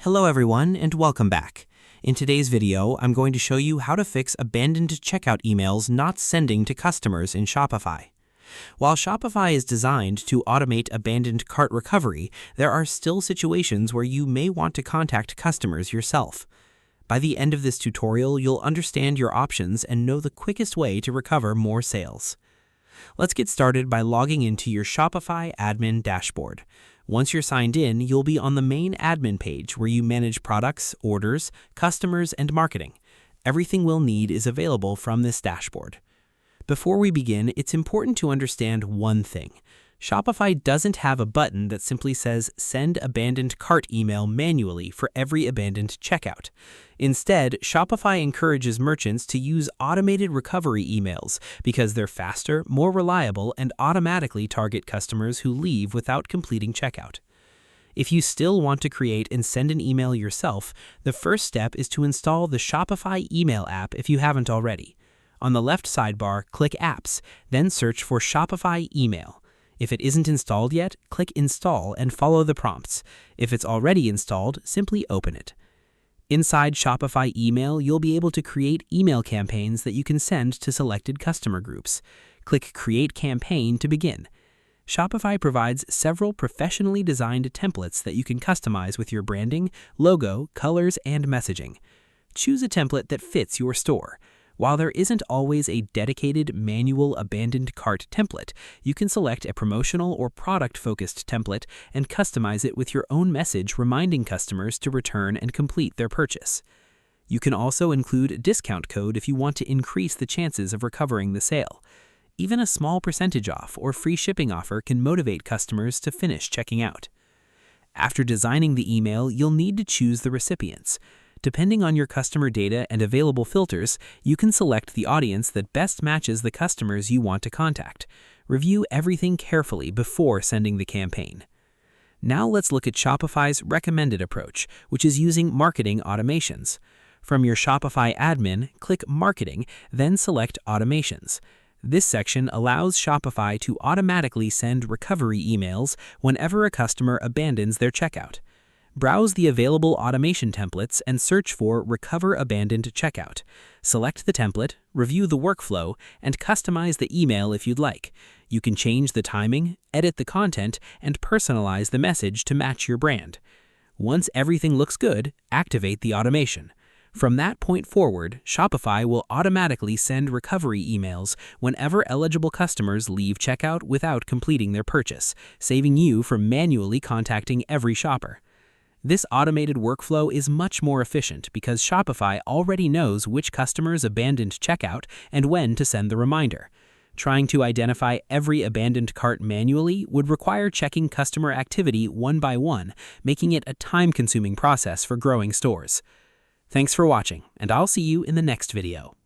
Hello everyone and welcome back. In today's video, I'm going to show you how to fix abandoned checkout emails not sending to customers in Shopify. While Shopify is designed to automate abandoned cart recovery, there are still situations where you may want to contact customers yourself. By the end of this tutorial, you'll understand your options and know the quickest way to recover more sales. Let's get started by logging into your Shopify admin dashboard. Once you're signed in, you'll be on the main admin page where you manage products, orders, customers, and marketing. Everything we'll need is available from this dashboard. Before we begin, it's important to understand one thing. Shopify doesn't have a button that simply says send abandoned cart email manually for every abandoned checkout. Instead, Shopify encourages merchants to use automated recovery emails because they're faster, more reliable, and automatically target customers who leave without completing checkout. If you still want to create and send an email yourself, the first step is to install the Shopify email app if you haven't already. On the left sidebar, click Apps, then search for Shopify Email. If it isn't installed yet, click Install and follow the prompts. If it's already installed, simply open it. Inside Shopify Email, you'll be able to create email campaigns that you can send to selected customer groups. Click Create Campaign to begin. Shopify provides several professionally designed templates that you can customize with your branding, logo, colors, and messaging. Choose a template that fits your store. While there isn't always a dedicated manual abandoned cart template, you can select a promotional or product-focused template and customize it with your own message reminding customers to return and complete their purchase. You can also include a discount code if you want to increase the chances of recovering the sale. Even a small percentage off or free shipping offer can motivate customers to finish checking out. After designing the email, you'll need to choose the recipients. Depending on your customer data and available filters, you can select the audience that best matches the customers you want to contact. Review everything carefully before sending the campaign. Now let's look at Shopify's recommended approach, which is using marketing automations. From your Shopify admin, click Marketing, then select Automations. This section allows Shopify to automatically send recovery emails whenever a customer abandons their checkout. Browse the available automation templates and search for Recover Abandoned Checkout. Select the template, review the workflow, and customize the email if you'd like. You can change the timing, edit the content, and personalize the message to match your brand. Once everything looks good, activate the automation. From that point forward, Shopify will automatically send recovery emails whenever eligible customers leave checkout without completing their purchase, saving you from manually contacting every shopper. This automated workflow is much more efficient because Shopify already knows which customers abandoned checkout and when to send the reminder. Trying to identify every abandoned cart manually would require checking customer activity one by one, making it a time-consuming process for growing stores. Thanks for watching, and I'll see you in the next video.